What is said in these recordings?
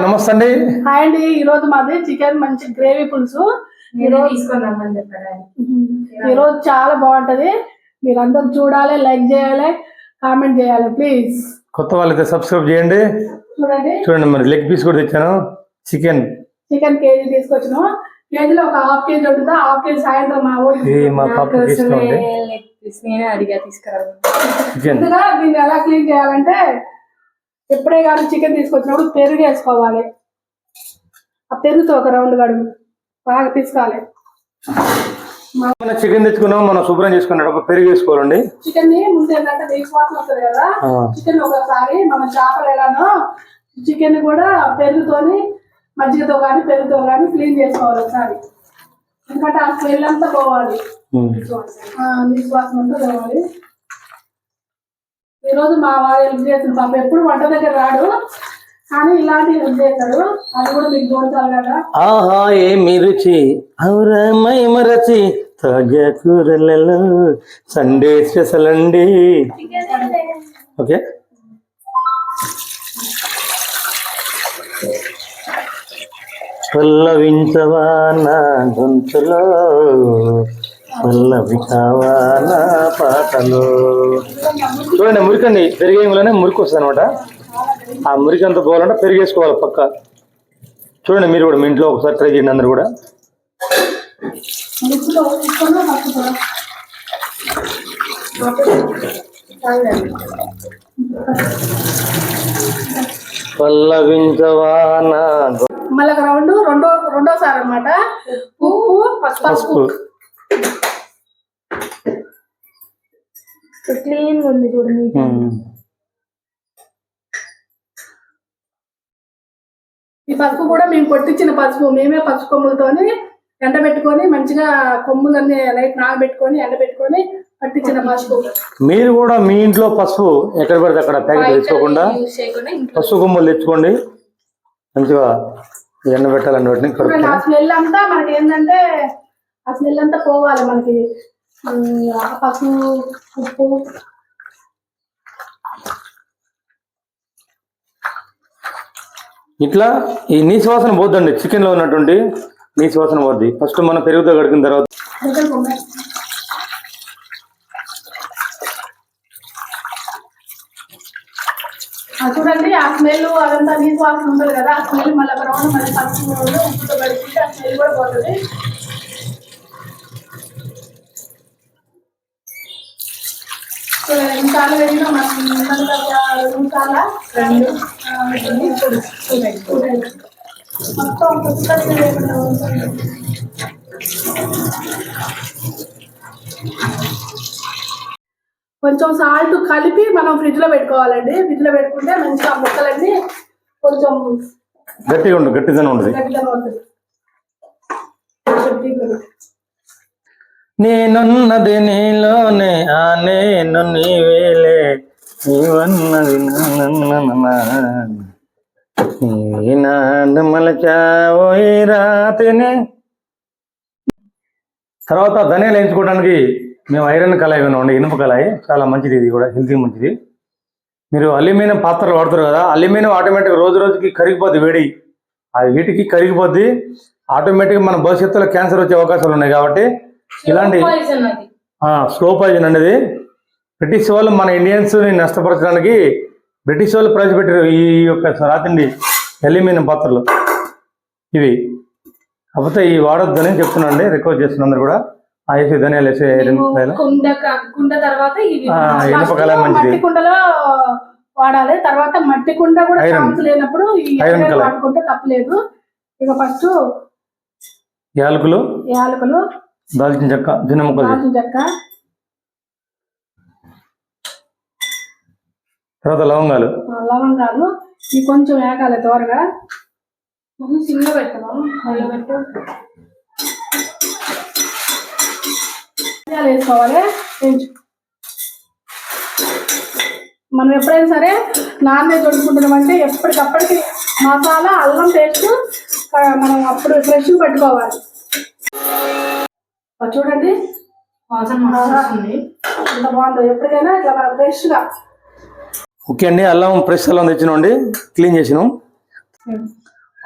నమస్తే అండి. హాయ్ అండి. ఈ రోజు మాది చికెన్ మంచి గ్రేవీ పులుసు ఈ రోజు చాలా బాగుంటది. మీరందరూ చూడాలి, లైక్ చేయాలి, కామెంట్ చేయాలి ప్లీజ్. కొత్త వాళ్ళైతే సబ్స్క్రైబ్ చేయండి. చూడండి మరి లెగ్ పీస్ కూడా తెచ్చాను. చికెన్ కేజీ తీసుకొచ్చాను. కేజీలో ఒక హాఫ్ కేజీ ఉంటుంది. హాఫ్ కేజీ సాయంత్రం మా పాప తీసుకోండి. నేనే అడిగా తీసుకురావాలి. దీన్ని ఎలా క్లీన్ చేయాలంటే ఎప్పుడే కానీ చికెన్ తీసుకొచ్చినప్పుడు పెరుగు వేసుకోవాలి. ఆ పెరుగుతో ఒక రౌండ్ కడుగు బాగా తీసుకోవాలి. చికెన్ తెచ్చుకున్నాం, మనం శుభ్రం చేసుకున్నప్పుడు పెరుగు వేసుకోవాలండి. చికెన్ ని ముందు ఏంటంటే విశ్వాసం వస్తుంది కదా. చికెన్ ఒకసారి మనం చేపలు ఎలానో చికెన్ కూడా పెరుగుతోని మజ్జిగతో కానీ పెరుగుతో కానీ క్లీన్ చేసుకోవాలి ఒకసారి. ఎందుకంటే ఆ స్మెల్ అంతా పోవాలి, నిశ్వాసం అంతా పోవాలి. ఈరోజు మా వారు హెల్ప్ చేస్తుంది. పాప ఎప్పుడు వంట దగ్గర రాడు, కానీ ఇలాంటి హెల్ప్ చేస్తాడు. అది కూడా మీకు చూడాలి కదా. ఆహా ఏమి రుచి ఔరమై మరచి తాజా కూరలలో సండే స్పెషల్ అండి. ఓకే పల్లవించవా నా గొంతులో, పల్లవి కావా నా పాటలో. చూడండి మురికండి, పెరిగేలోనే మురికి వస్తుంది అనమాట. ఆ మురికి అంతా పోవాలంటే పెరిగేసుకోవాలి పక్క. చూడండి మీరు కూడా మీ ఇంట్లో ఒకసారి ట్రై చేయండి అందరు కూడా. పల్లవించవా నా మళ్ళీ రౌండ్ రెండోసారి అనమాట. ఉప్పు పసుపు క్లీన్ ఉంది చూడండి. ఈ పసుపు కూడా మేము కొట్టించిన పసుపు. మేమే పసుపు కొమ్ములతోని ఎండబెట్టుకొని మంచిగా కొమ్ములన్నీ నైట్ నానబెట్టుకొని ఎండబెట్టుకొని పట్టించిన పసుపు. మీరు కూడా మీ ఇంట్లో పసుపు ఎక్కడ పడితే అక్కడ ప్యాకెట్ తెచ్చుకోకుండా పసుపు కొమ్ములు తెచ్చుకోండి. మంచిగా ఎండ పెట్టాలండి వాటిని. ఆ స్మెల్ అంతా మనకి ఏంటంటే ఆ స్మెల్ అంతా పోవాలి మనకి. పసుపు ఉప్పు ఇట్లా ఈ నీసు వాసన పోద్దండి. చికెన్ లో ఉన్నటువంటి నీసు వాసన పోద్ది. ఫస్ట్ మనం పెరుగుతో కడిగిన తర్వాత చూడండి ఆ స్మెల్ అదంతా నీసు వాసన ఉంటుంది కదా. ఆ స్మెల్ మళ్ళీ ఒక రౌండ్ మళ్ళీ పసుపు ఉప్పుతో కడుక్కుంటే ఆ స్మెల్ కూడా పోతుంది. ఎన్నిసార్లు వెళ్ళినా మనం కొంచెం సాల్ట్ కలిపి మనం ఫ్రిడ్జ్ లో పెట్టుకోవాలండి. ఫ్రిడ్జ్ లో పెట్టుకుంటే మంచిగా ముక్కలన్నీ కొంచెం గట్టిదనం ఉంటుంది. నేనున్నది నీలోనే, ఆ నేను నీవేలే, నీవన్నది మలచావో రాత్రినే. తర్వాత ధనియాలు వేయించుకోవడానికి మేము ఐరన్ కళాయి విన్నామండి, ఇనుప కళాయి. చాలా మంచిది, ఇది కూడా హెల్తీ మంచిది. మీరు అల్యూమినియం పాత్రలు వాడుతారు కదా, అల్యూమినియం ఆటోమేటిక్గా రోజు రోజుకి కరిగిపోద్ది. వేడి ఆ వీటికి కరిగిపోద్ది. ఆటోమేటిక్గా మన భవిష్యత్తులో క్యాన్సర్ వచ్చే అవకాశాలు ఉన్నాయి. కాబట్టి ఇలాంటి స్లో పాయిజన్ అనేది బ్రిటిష్ వాళ్ళు మన ఇండియన్స్ ని నష్టపరచడానికి బ్రిటిష్ వాళ్ళు ప్రవేశపెట్టారు ఈ యొక్క రాతిండి అల్యూమినియం పాత్రలు ఇవి. కాకపోతే ఈ వాడొద్దని చెప్తున్నాండి, రిక్వెస్ట్ చేస్తున్నా అందరు కూడా. వేసి ధనియాలు వేసే ఇనుప కళాయి మంచిది. కుండలో వాడాలి. తర్వాత మట్టి కుండ కూడా లేనప్పుడు ఐరన్ వాడుకుంటే తప్పలేదు. ఇక ఫస్ట్ యాలకులు, దాల్చిన చెక్క, చిన్న ముక్కలు, తర్వాత లవంగాలు ఇవి కొంచెం వేగాలి త్వరగా. చిన్న పెట్టాము వేసుకోవాలి. మనం ఎప్పుడైనా సరే నాన్ వెజ్ వండుకుంటున్నామంటే ఎప్పటికప్పటికి మసాలా అల్లం పేస్ట్ మనం అప్పుడు ఫ్రెష్ పెట్టుకోవాలి. చూడండి వాసన ఎంత బాగుందో. ఎప్పటికైనా ఇట్లా మనం ఫ్రెష్గా. ఓకే అండి, అల్లం ఫ్రెష్ అల్లం తెచ్చినాం అండి, క్లీన్ చేసినాం.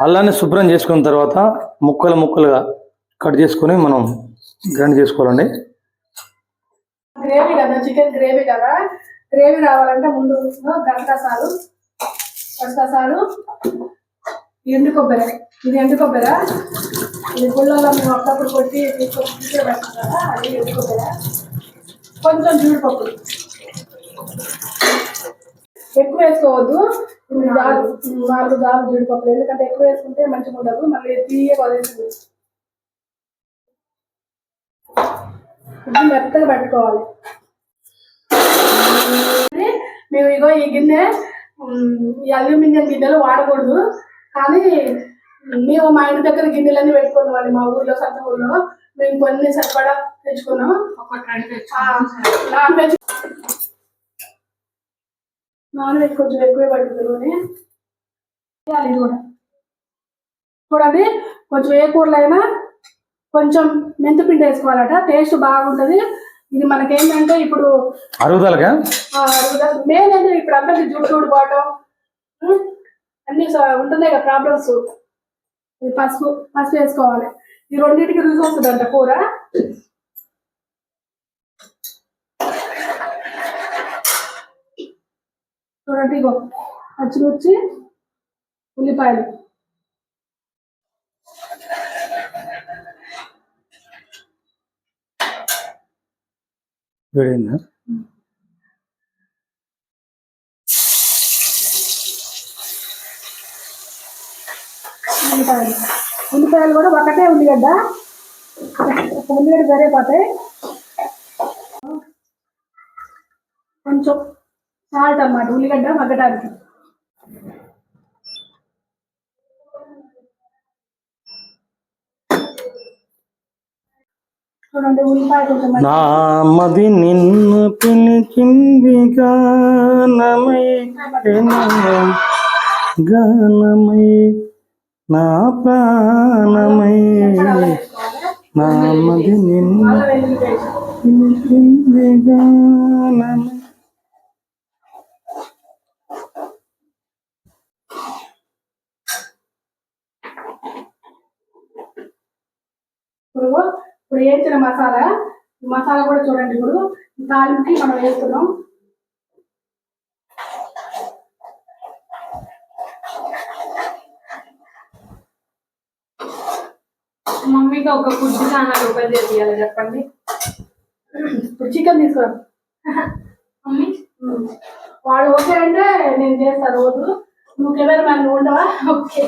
అల్లాన్ని శుభ్రం చేసుకున్న తర్వాత ముక్కలుగా కట్ చేసుకొని మనం గ్రైండ్ చేసుకోవాలండి. గ్రేవీ కదా, చికెన్ గ్రేవీ కదా, గ్రేవీ రావాలంటే ముందు గసగసాలు ఎండు కొబ్బరి, ఇది ఎండు కొబ్బరి, ఇది గుళ్ళల్లో మేము అప్పుడప్పుడు కొట్టి తీసుకొచ్చి పెడతాం కదా, అది ఎండు కొబ్బరి. కొంచెం జీడిపప్పు ఎక్కువ వేసుకోవద్దు, 4 జాలు జీడిపప్పు, ఎందుకంటే ఎక్కువ వేసుకుంటే మంచిగా ఉండదు, మళ్ళీ తీయగా వదిలేస్తుంది. ఇది మెత్తగా పెట్టుకోవాలి. మేము ఇగో ఈ గిన్నె, ఈ అల్యూమినియం గిన్నెలు వాడకూడదు, కానీ మేము మా ఇంటి దగ్గర గిన్నెలన్నీ పెట్టుకున్నామండి. మా ఊర్లో సొంత ఊర్లో మేము కొన్ని సరిపడా తెచ్చుకున్నాం. నాన్ వెజ్ కొంచెం ఎక్కువే పడుతుంది. ఇది కూడా చూడండి, కొంచెం ఏ కూరలో అయినా కొంచెం మెంతిపిండి వేసుకోవాలట, టేస్ట్ బాగుంటుంది. ఇది మనకేంటంటే ఇప్పుడు అరుగుదలగా మెయిన్ అంటే ఇప్పుడు అందరికి జుట్టు ఊడిపోవటం అన్ని ఉంటున్నాయి కదా ప్రాబ్లమ్స్. ఇది పసుపు వేసుకోవాలి. ఈ రెండింటికి రుచి వస్తుందంట కూర. చూడండి, ఇగో పచ్చిమిర్చి, ఉల్లిపాయలు, వేడైందా? ఉల్లిపాయలు కూడా ఒకటే ఉల్లిగడ్డ, ఒక ఉల్లిగడ్డ సరిపోతాయి. కొంచెం సాల్ట్ అన్నమాట ఉల్లిగడ్డ మగ్గడానికి. చూడండి, ఉల్లిపాయ కొంచెం నామది నిన్ను పిలిచింది గానమై నా ప్రాణమై, నామది నిన్ను పిలిచింది గానమై. ఇప్పుడు వేసిన మసాలా, ఈ మసాలా కూడా చూడండి. ఇప్పుడు తాలింపుకి మనం వేస్తున్నాం. మమ్మీకి ఒక ఫుడ్ ఛానల్ ఓపెన్ చేయాలి చెప్పండి. ఇప్పుడు చికెన్ తీసుకురాం మమ్మీ. వాడు ఓకే అంటే నేను చేస్తాను రోజు. నువ్వు కెమెరా మ్యాన్ ఉండవా? ఓకే,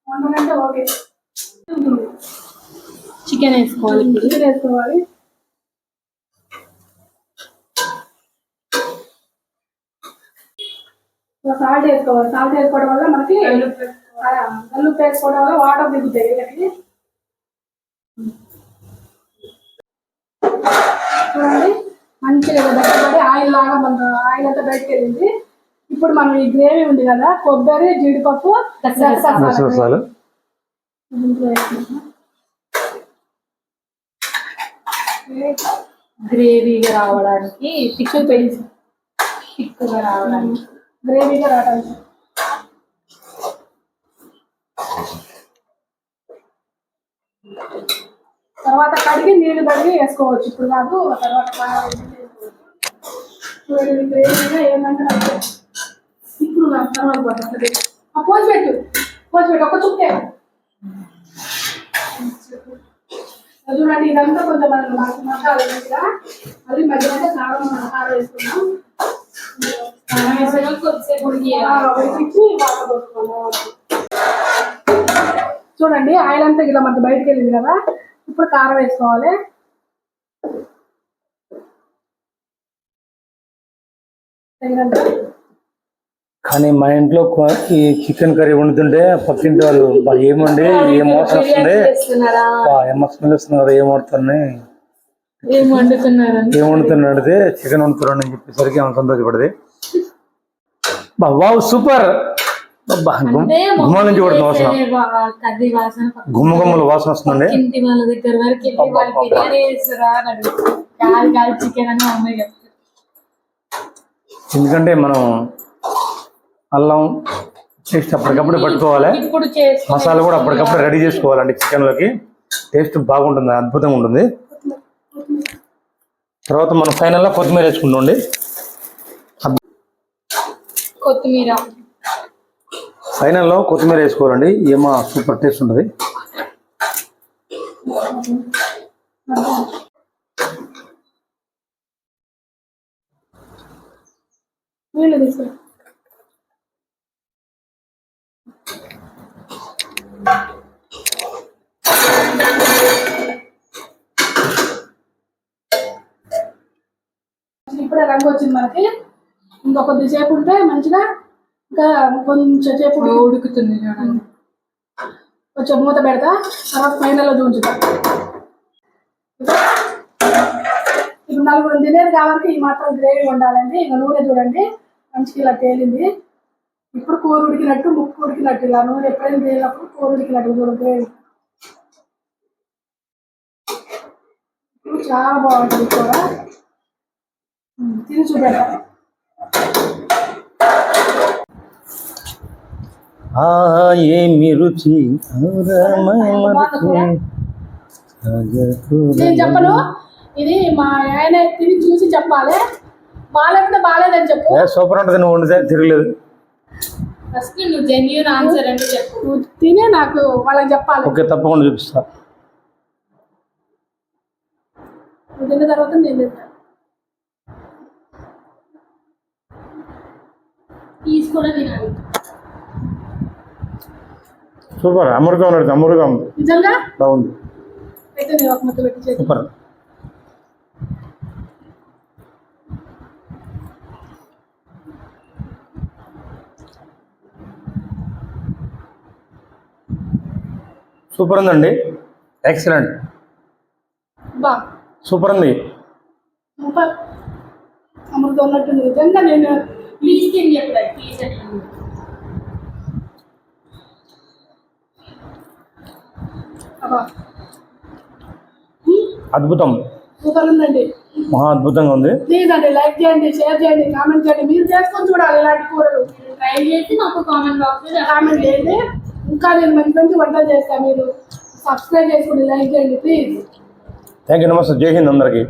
వండనంటే ఓకే. చికెన్ వేసుకోవాలి. చికెన్ వేసుకోవాలి. సాల్ట్ వేసుకోవాలి. సాల్ట్ వేసుకోవడం వల్ల మనకి కల్లుప్పు వేసుకోవడం వల్ల వాటర్ దిగుతాయి వీళ్ళకి. చూడండి, మంచిగా బయటపడి ఆయిల్ లాగా మన ఆయిల్ అంతా బయటకు వెళ్ళింది. ఇప్పుడు మనం ఈ గ్రేవీ ఉంది కదా, కొబ్బరి, జీడిపప్పు, గసగసాలు గ్రేవీగా రావడానికి, థిక్గా రావడానికి, గ్రేవీగా రావడానికి. తర్వాత కడిగి నీళ్లు కడిగి వేసుకోవచ్చు. ఇప్పుడు కాదు, తర్వాత గ్రేవీగా ఏంటంటే ఇప్పుడు తర్వాత పోతుంది. పోసిపెట్టు ఒక చుక్కే. చూడండి, ఇదంతా కొంచెం మసాలా మంచిగా, అది మధ్యలో కారం వేసుకున్నాం. చూడండి, ఆయిల్ అంతా ఇలా మనకి బయటకు వెళ్ళింది కదా. ఇప్పుడు కారం వేసుకోవాలి. కానీ మా ఇంట్లో ఈ చికెన్ కర్రీ వండుతుంటే పక్కింటి వాళ్ళు ఏమండి ఏం వాసన వస్తుంది, ఏం స్మెల్ వస్తుంది కదా, ఏం వండుతున్నాయి, ఏం వండుతున్నాడు అడితే చికెన్ వండుతున్నాడు అని చెప్పేసరికి ఆమె సంతోషపడింది. వావ్ సూపర్, గుమ్మ నుంచి పడుతుంది వాసన, గుమ్మల వాసన వస్తుందండి. ఇంటి వాళ్ళ దగ్గర వరకు చికెన్ అని అమ్మాయి చెప్తారు. ఎందుకంటే మనం అల్లం, టేస్ట్ అప్పటికప్పుడు పట్టుకోవాలి. ఇప్పుడు చేసుకో. మసాలా కూడా అప్పటికప్పుడు రెడీ చేసుకోవాలండి. చికెన్లోకి టేస్ట్ బాగుంటుంది, అద్భుతంగా ఉంటుంది. తర్వాత మనం ఫైనల్లో కొత్తిమీర వేసుకుంటామండి. కొత్తిమీర ఫైనల్లో కొత్తిమీర వేసుకోవాలండి. ఏమో సూపర్ టేస్ట్ ఉంటుంది. నీళ్ళు తీసుకురా. ఇప్పుడే రంగు వచ్చింది మనకి. ఇంకా కొద్దిసేపు ఉంటే మంచిగా, ఇంకా కొంచెం సేపు ఉడుకుతుంది చూడండి. కొంచెం మూత పెడతా, తర్వాత ఫైనల్లో చూంచుతా. ఇప్పుడు 4 తినేది కాబట్టి ఈ మాత్రం గ్రేవీ ఉండాలండి. ఇంకా నూనె చూడండి మంచిగా ఇలా తేలింది. ఇప్పుడు కూర ఉడికినట్టు, ముక్కు ఉడికినట్టు, ఇలా నూనె ఎప్పుడైనా తేలినప్పుడు కూర ఉడికినట్టు చూడండి గ్రేవీ. ఇప్పుడు చాలా బాగుంటుంది కూర. తిని చూపెడతా. ఏమి రుచి నేను చెప్పను, ఇది మా ఆయన తిని చూసి చెప్పాలి. బాగాలేకుంటే బాగాలేదని చెప్పు. సూపర్ ఉంటుంది. నువ్వు వండితే తిరగలేదు. ఫస్ట్ నువ్వు జెన్యూన్ ఆన్సర్ అంటే చెప్పు. నువ్వు తినే నాకు వాళ్ళకి చెప్పాలి. ఓకే, తప్పకుండా చూపిస్తా. నువ్వు తిన్న తర్వాత నేను తింటా. తీసుకుని తినాలి. సూపర్, అమృతం ఉన్నది. అమృతం నిజంగా బాగుంది. అయితే నేను ఒక ముద్ద పెట్టి చేసి సూపర్. సూపర్ ఉందండి. ఎక్సలెంట్, బా సూపర్ ఉంది. సూపర్. అమృతం ఉన్నట్టుంది నిజంగా. నేను ప్లీజ్ తిని చెప్పాలి. ప్లీజ్ అంటే అబ్బా అద్భుతం, సూపర్ ఉందండి. మహా అద్భుతంగా ఉంది. ప్లీజ్ అండి లైక్ చేయండి, షేర్ చేయండి, కామెంట్ చేయండి. మీరు చేసుకొని చూడాలి ఇలాంటి కూరలు. ట్రై చేసి మాకు కామెంట్ బాక్స్ లో కామెంట్ చేయండి. ఇంకా నేను మంచి మంచి వంటలు చేస్తాను. మీరు సబ్స్క్రైబ్ చేసుకోండి, లైక్ చేయండి ప్లీజ్. Thank you. నమస్తే. జై హింద్ అందరికీ.